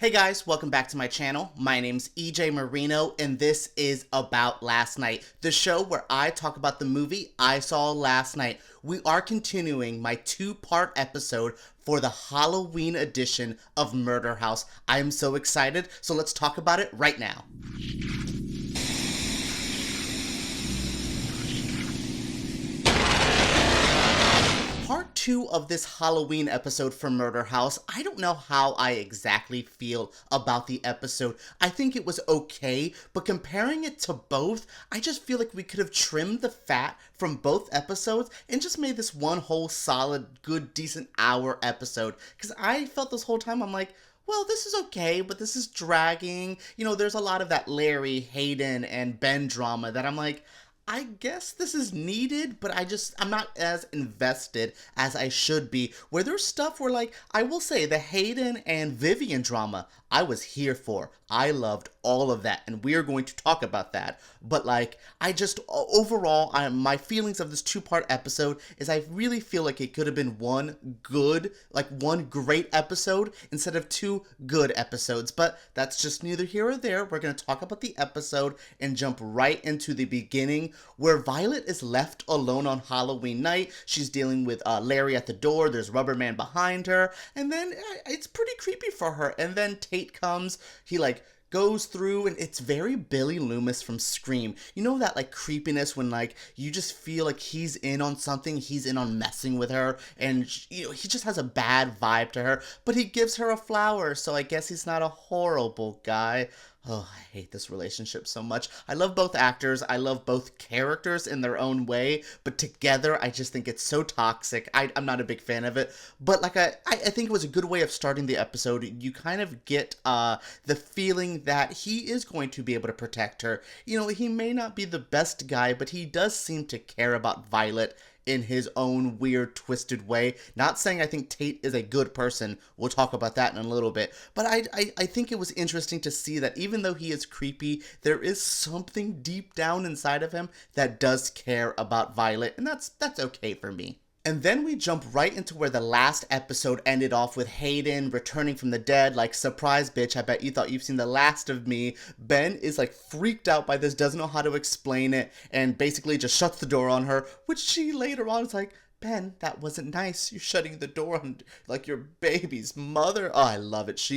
Hey guys, welcome back to my channel. My name's EJ Marino and this is About Last Night, the show where I talk about the movie I saw last night. We are continuing my two-part episode for the Halloween edition of Murder House. I am so excited, so let's talk about it right now. Part 2 of this Halloween episode for Murder House. I don't know how I exactly feel about the episode. I think it was okay, but comparing it to both, I just feel like we could have trimmed the fat from both episodes and just made this one whole solid, good, decent hour episode. Because I felt this whole time, I'm like, well, this is okay, but this is dragging. You know, there's a lot of that Larry, Hayden, and Ben drama that I'm like, I guess this is needed, but I'm not as invested as I should be. Where there's stuff where, like, I will say the Hayden and Vivian drama, I was here for. I loved all of that, and we are going to talk about that. But, like, overall, my feelings of this two-part episode is I really feel like it could have been one great episode instead of two good episodes. But that's just neither here or there. We're going to talk about the episode and jump right into the beginning, where Violet is left alone on Halloween night. She's dealing with Larry at the door. There's Rubber Man behind her. And then it's pretty creepy for her. And then Tate comes. He, like, goes through, and it's very Billy Loomis from Scream. You know that, like, creepiness when, like, you just feel like he's in on something, he's in on messing with her, and, you know, he just has a bad vibe to her, but he gives her a flower, so I guess he's not a horrible guy. Oh, I hate this relationship so much. I love both actors. I love both characters in their own way. But together, I just think it's so toxic. I'm not a big fan of it. But like I think it was a good way of starting the episode. You kind of get the feeling that he is going to be able to protect her. You know, he may not be the best guy, but he does seem to care about Violet in his own weird, twisted way. Not saying I think Tate is a good person. We'll talk about that in a little bit. But I think it was interesting to see that even though he is creepy, there is something deep down inside of him that does care about Violet, and that's okay for me. And then we jump right into where the last episode ended off, with Hayden returning from the dead, like, surprise bitch, I bet you thought you've seen the last of me. Ben is, like, freaked out by this, doesn't know how to explain it, and basically just shuts the door on her, which she later on is like, Ben, that wasn't nice. You're shutting the door on, like, your baby's mother. Oh, I love it.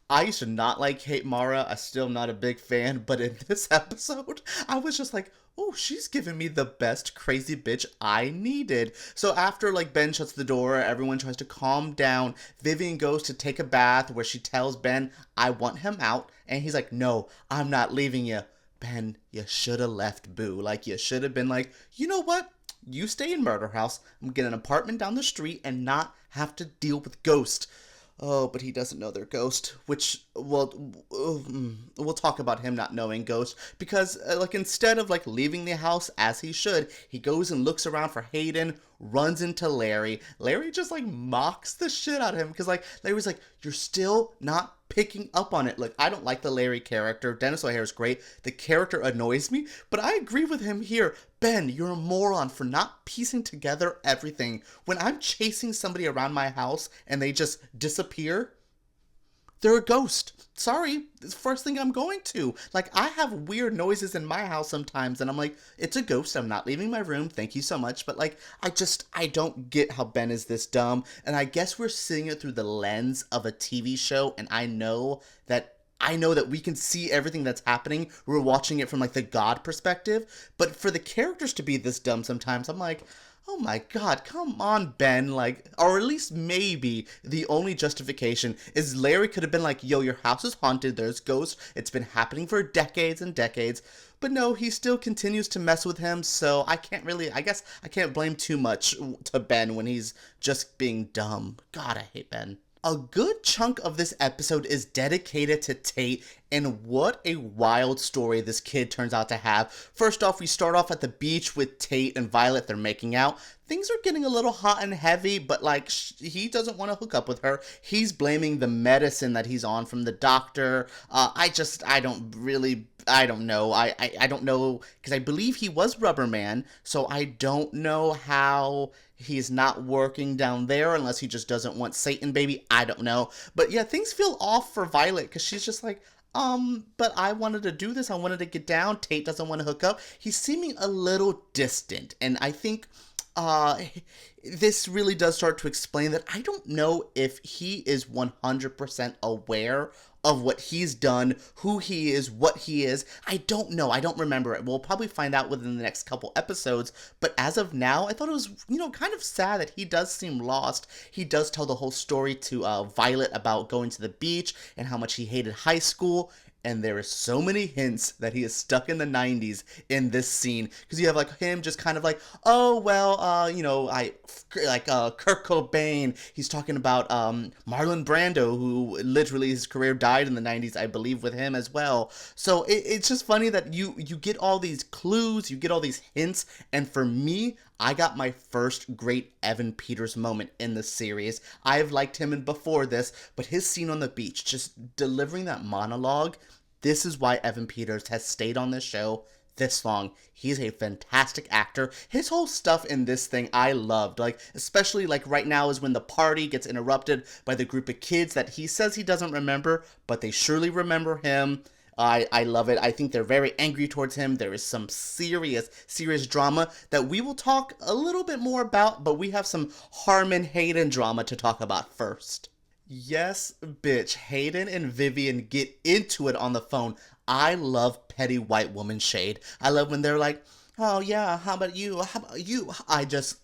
I used to not like Kate Mara. I still am not a big fan, but in this episode, I was just like, oh, she's giving me the best crazy bitch I needed. So after, like, Ben shuts the door, everyone tries to calm down. Vivian goes to take a bath where she tells Ben, I want him out. And he's like, no, I'm not leaving you. Ben, you should have left, boo. Like, you should have been like, you know what? You stay in Murder House. I'm getting an apartment down the street and not have to deal with Ghost. Oh, but he doesn't know they're Ghost, which, well, we'll talk about him not knowing Ghost, because, like, instead of, like, leaving the house as he should, he goes and looks around for Hayden, runs into Larry. Larry just, like, mocks the shit out of him, because, like, Larry's like, you're still not picking up on it. Like, I don't like the Larry character. Dennis O'Hare is great. The character annoys me, but I agree with him here. Ben, you're a moron for not piecing together everything. When I'm chasing somebody around my house and they just disappear, they're a ghost. Sorry, it's the first thing I'm going to. Like, I have weird noises in my house sometimes, and I'm like, it's a ghost. I'm not leaving my room. Thank you so much. But, like, I don't get how Ben is this dumb. And I guess we're seeing it through the lens of a TV show, and I know that we can see everything that's happening. We're watching it from, like, the God perspective. But for the characters to be this dumb sometimes, I'm like, oh my god, come on, Ben, like, or at least maybe the only justification is Larry could have been like, yo, your house is haunted, there's ghosts, it's been happening for decades and decades, but no, he still continues to mess with him, so I guess I can't blame too much to Ben when he's just being dumb. God, I hate Ben. A good chunk of this episode is dedicated to Tate, and what a wild story this kid turns out to have. First off, we start off at the beach with Tate and Violet. They're making out. Things are getting a little hot and heavy, but, like, he doesn't want to hook up with her. He's blaming the medicine that he's on from the doctor. I don't know. I don't know, because I believe he was Rubber Man, so I don't know how he's not working down there unless he just doesn't want Satan, baby. I don't know. But yeah, things feel off for Violet because she's just like, but I wanted to do this. I wanted to get down. Tate doesn't want to hook up. He's seeming a little distant. And I think uh, this really does start to explain that I don't know if he is 100% aware of what he's done, who he is, what he is. I don't know. I don't remember it. We'll probably find out within the next couple episodes. But as of now, I thought it was, kind of sad that he does seem lost. He does tell the whole story to Violet about going to the beach and how much he hated high school. And there is so many hints that he is stuck in the 90s in this scene. Because you have like him just kind of like, oh, well, Kurt Cobain. He's talking about Marlon Brando, who literally his career died in the 90s, I believe, with him as well. So it's just funny that you get all these clues, you get all these hints. And for me, I got my first great Evan Peters moment in the series. I've liked him in before this, but his scene on the beach, just delivering that monologue, this is why Evan Peters has stayed on this show this long. He's a fantastic actor. His whole stuff in this thing I loved. Like, especially like right now is when the party gets interrupted by the group of kids that he says he doesn't remember, but they surely remember him. I love it. I think they're very angry towards him. There is some serious drama that we will talk a little bit more about, but we have some Harmon Hayden drama to talk about first. Yes, bitch. Hayden and Vivian get into it on the phone. I love petty white woman shade. I love when they're like, oh yeah, how about you? How about you?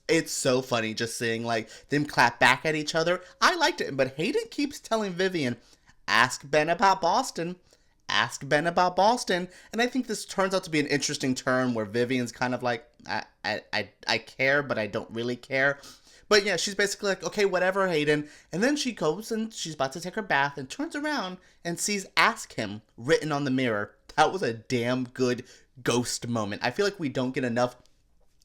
It's so funny just seeing like them clap back at each other. I liked it, but Hayden keeps telling Vivian, ask Ben about Boston. Ask Ben about Boston. And I think this turns out to be an interesting turn where Vivian's kind of like, I care, but I don't really care. But yeah, she's basically like, okay, whatever, Hayden. And then she goes and she's about to take her bath and turns around and sees ask him written on the mirror. That was a damn good ghost moment. I feel like we don't get enough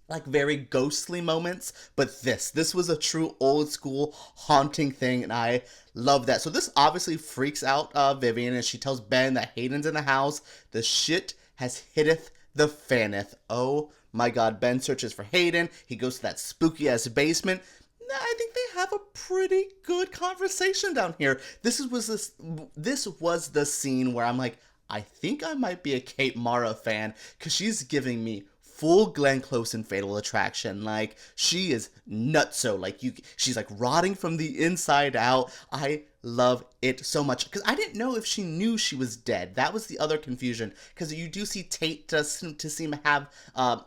like very ghostly moments, but this was a true old school haunting thing, and I love that. So this obviously freaks out Vivian, and she tells Ben that Hayden's in the house. The shit has hitteth the fanneth. Oh my god, Ben searches for Hayden. He goes to that spooky ass basement. I think they have a pretty good conversation down here. This was the scene where I'm like, I think I might be a Kate Mara fan, because she's giving me full Glenn Close in Fatal Attraction. Like, she is nutso. Like, she's like rotting from the inside out. I love it so much, because I didn't know if she knew she was dead. That was the other confusion, because you do see Tate does seem to have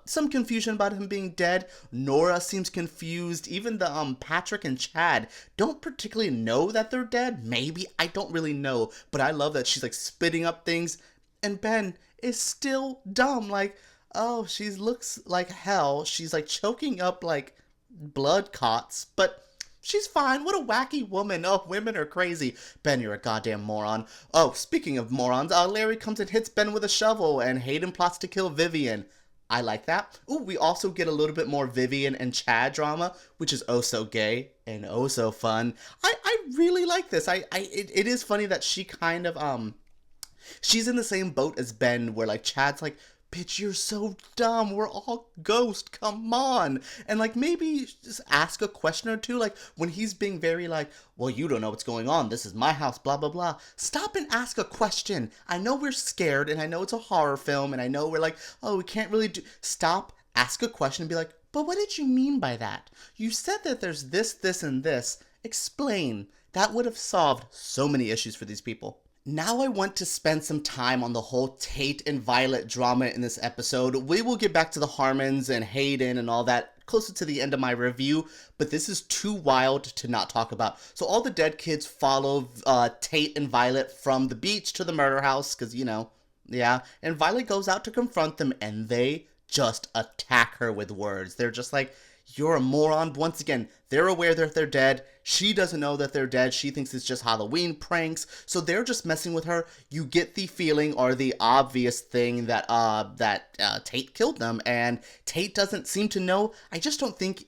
some confusion about him being dead. Nora seems confused. Even the Patrick and Chad don't particularly know that they're dead. Maybe, I don't really know, but I love that she's like spitting up things, and Ben is still dumb. Like, oh, she looks like hell. She's like choking up like blood cots, but she's fine. What a wacky woman. Oh, women are crazy. Ben, you're a goddamn moron. Oh, speaking of morons, Larry comes and hits Ben with a shovel, and Hayden plots to kill Vivian. I like that. Ooh, we also get a little bit more Vivian and Chad drama, which is oh so gay and oh so fun. I really like this. It is funny that she kind of she's in the same boat as Ben, where like Chad's like, bitch, you're so dumb. We're all ghosts. Come on. And like maybe just ask a question or two. Like when he's being very like, well, you don't know what's going on. This is my house, blah, blah, blah. Stop and ask a question. I know we're scared, and I know it's a horror film, and I know we're like, oh, we can't really do. Stop, ask a question, and be like, but what did you mean by that? You said that there's this, and this. Explain. That would have solved so many issues for these people. Now I want to spend some time on the whole Tate and Violet drama in this episode. We will get back to the Harmons and Hayden and all that closer to the end of my review, but this is too wild to not talk about. So all the dead kids follow Tate and Violet from the beach to the murder house, because, yeah. And Violet goes out to confront them, and they just attack her with words. They're just like, you're a moron. Once again, They're aware that they're dead. She doesn't know that they're dead. She thinks it's just Halloween pranks. So they're just messing with her. You get the feeling or the obvious thing that Tate killed them, and Tate doesn't seem to know. I just don't think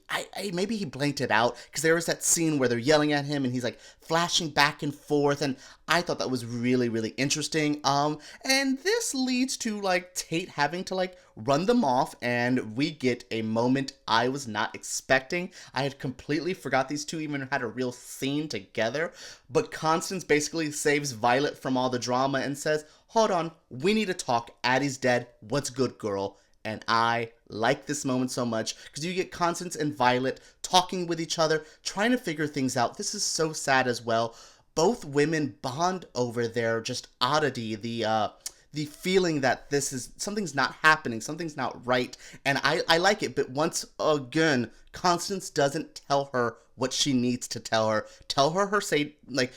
maybe he blanked it out, because there was that scene where they're yelling at him and he's like flashing back and forth, and I thought that was really, really interesting. And this leads to like Tate having to like run them off, and we get a moment I was not expecting. I had completely forgot these two even had a real scene together, but Constance basically saves Violet from all the drama and says, hold on, we need to talk. Addie's dead. What's good, girl? And I like this moment so much, because you get Constance and Violet talking with each other, trying to figure things out. This is so sad as well. Both women bond over their just oddity, the feeling that this is, something's not happening, something's not right, and I like it. But once again, Constance doesn't tell her what she needs to tell her.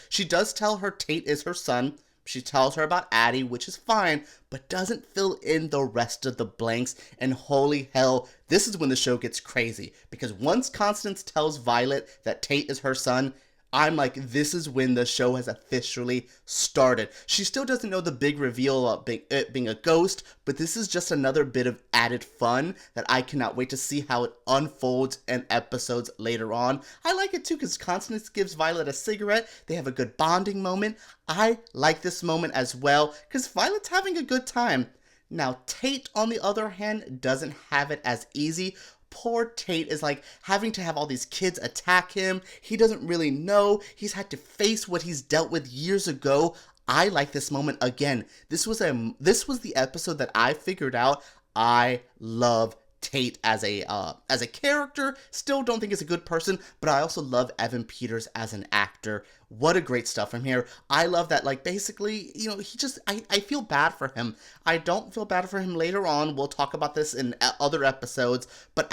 She does tell her Tate is her son. She tells her about Addie, which is fine, but doesn't fill in the rest of the blanks. And holy hell, this is when the show gets crazy, because once Constance tells Violet that Tate is her son, I'm like, this is when the show has officially started. She still doesn't know the big reveal of it being a ghost, but this is just another bit of added fun that I cannot wait to see how it unfolds in episodes later on. I like it too, because Constance gives Violet a cigarette. They have a good bonding moment. I like this moment as well, because Violet's having a good time. Now, Tate, on the other hand, doesn't have it as easy. Poor Tate is like having to have all these kids attack him. He doesn't really know. He's had to face what he's dealt with years ago. I like this moment again. This was the episode that I figured out I love Tate as a character. Still don't think he's a good person, but I also love Evan Peters as an actor. What a great stuff from here. I love that, like, basically, you know, I feel bad for him. I don't feel bad for him later on. We'll talk about this in other episodes, but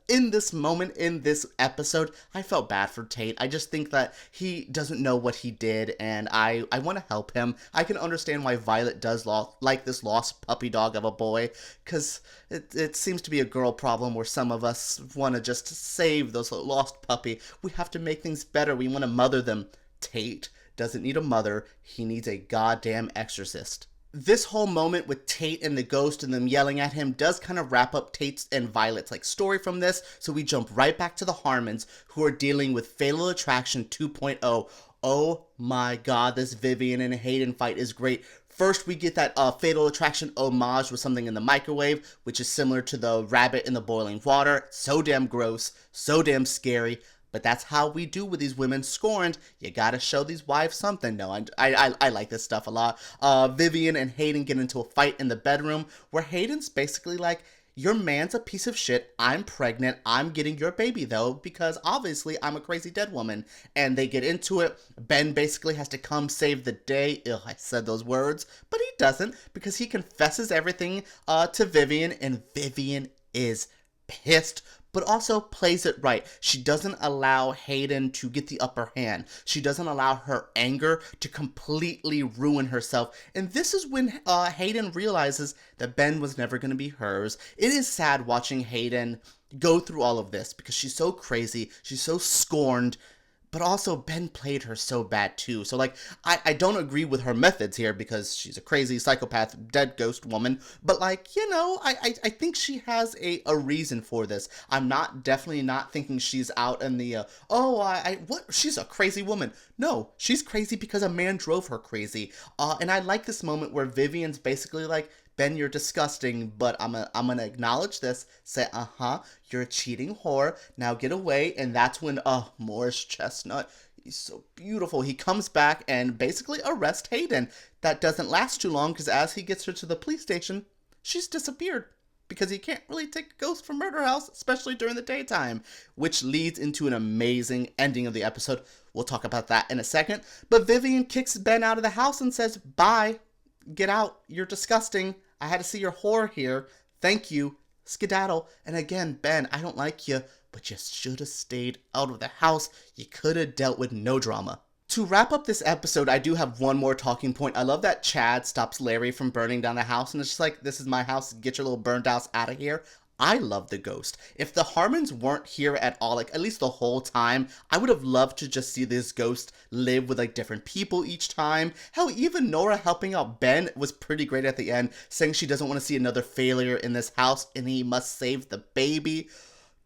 in this moment, in this episode, I felt bad for Tate. I just think that he doesn't know what he did, and I want to help him. I can understand why Violet does like this lost puppy dog of a boy, because it seems to be a girl problem where some of us want to just save those lost puppy. We have to make things better. We want to mother them. Tate doesn't need a mother. He needs a goddamn exorcist. This whole moment with Tate and the ghost and them yelling at him does kind of wrap up Tate's and Violet's like story from this. So we jump right back to the Harmons, who are dealing with Fatal Attraction 2.0. Oh my god, this Vivian and Hayden fight is great. First, we get that Fatal Attraction homage with something in the microwave, which is similar to the rabbit in the boiling water. So damn gross, so damn scary. But that's how we do with these women scorned. You gotta show these wives something. No, I like this stuff a lot. Vivian and Hayden get into a fight in the bedroom, where Hayden's basically like, your man's a piece of shit. I'm pregnant. I'm getting your baby, though, because obviously I'm a crazy dead woman. And they get into it. Ben basically has to come save the day. Ugh, I said those words. But he doesn't, because he confesses everything to Vivian, and Vivian is pissed, but also plays it right. She doesn't allow Hayden to get the upper hand. She doesn't allow her anger to completely ruin herself. And this is when Hayden realizes that Ben was never going to be hers. It is sad watching Hayden go through all of this, because she's so crazy, she's so scorned, but also Ben played her so bad too. So like, I don't agree with her methods here, because she's a crazy psychopath dead ghost woman, but like, you know, I think she has a reason for this. I'm definitely not thinking she's out in the she's a crazy woman. No, she's crazy because a man drove her crazy. And I like this moment where Vivian's basically like, Ben, you're disgusting, but I'm gonna acknowledge this. Say, you're a cheating whore. Now get away. And that's when, Morris Chestnut, he's so beautiful. He comes back and basically arrests Hayden. That doesn't last too long, because as he gets her to the police station, she's disappeared. Because he can't really take a ghost from Murder House, especially during the daytime, which leads into an amazing ending of the episode. We'll talk about that in a second. But Vivian kicks Ben out of the house and says, bye. Get out. You're disgusting. I had to see your whore here. Thank you. Skedaddle. And again, Ben, I don't like you, but you should have stayed out of the house. You could have dealt with no drama. To wrap up this episode, I do have one more talking point. I love that Chad stops Larry from burning down the house, and it's just like, this is my house. Get your little burned house out of here. I love the ghost. If the Harmons weren't here at all, like at least the whole time, I would have loved to just see this ghost live with like different people each time. Hell, even Nora helping out Ben was pretty great at the end, saying she doesn't want to see another failure in this house and he must save the baby.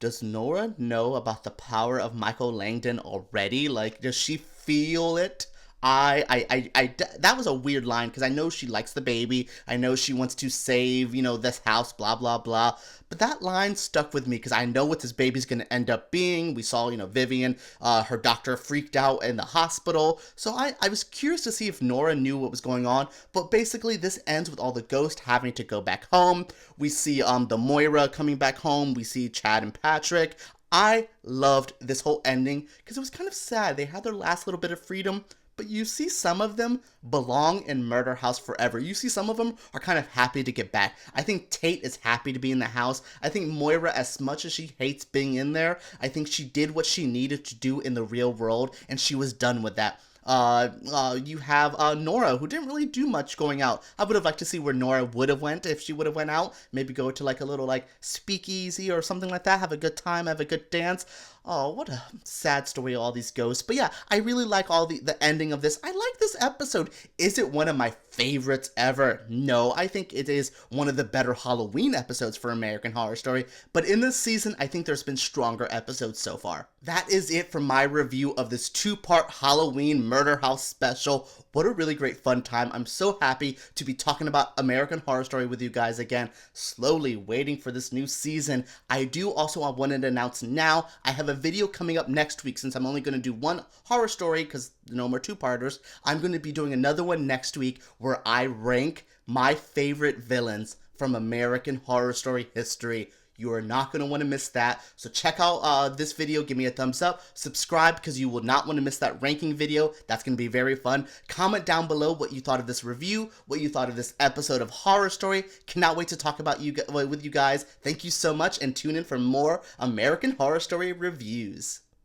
Does Nora know about the power of Michael Langdon already? Like, does she feel it? That was a weird line because I know she likes the baby. I know she wants to save, this house, blah, blah, blah. But that line stuck with me because I know what this baby's going to end up being. We saw, Vivian, her doctor freaked out in the hospital. So I was curious to see if Nora knew what was going on. But basically, this ends with all the ghosts having to go back home. We see the Moira coming back home. We see Chad and Patrick. I loved this whole ending because it was kind of sad. They had their last little bit of freedom, but you see some of them belong in Murder House forever. You see some of them are kind of happy to get back. I think Tate is happy to be in the house. I think Moira, as much as she hates being in there, I think she did what she needed to do in the real world, and she was done with that. You have Nora, who didn't really do much going out. I would have liked to see where Nora would have went if she would have went out. Maybe go to like a little like speakeasy or something like that. Have a good time, have a good dance. Oh, what a sad story, all these ghosts. But yeah, I really like all the ending of this. I like this episode. Is it one of my favorites ever? No, I think it is one of the better Halloween episodes for American Horror Story. But in this season, I think there's been stronger episodes so far. That is it for my review of this 2-part Halloween Murder House special. What a really great fun time. I'm so happy to be talking about American Horror Story with you guys again. Slowly waiting for this new season. I do also want to announce now, I have a video coming up next week since I'm only going to do one horror story because no more 2-parters. I'm going to be doing another one next week where I rank my favorite villains from American Horror Story history. You are not going to want to miss that. So check out this video. Give me a thumbs up. Subscribe because you will not want to miss that ranking video. That's going to be very fun. Comment down below what you thought of this review, what you thought of this episode of Horror Story. Cannot wait to talk about with you guys. Thank you so much and tune in for more American Horror Story reviews.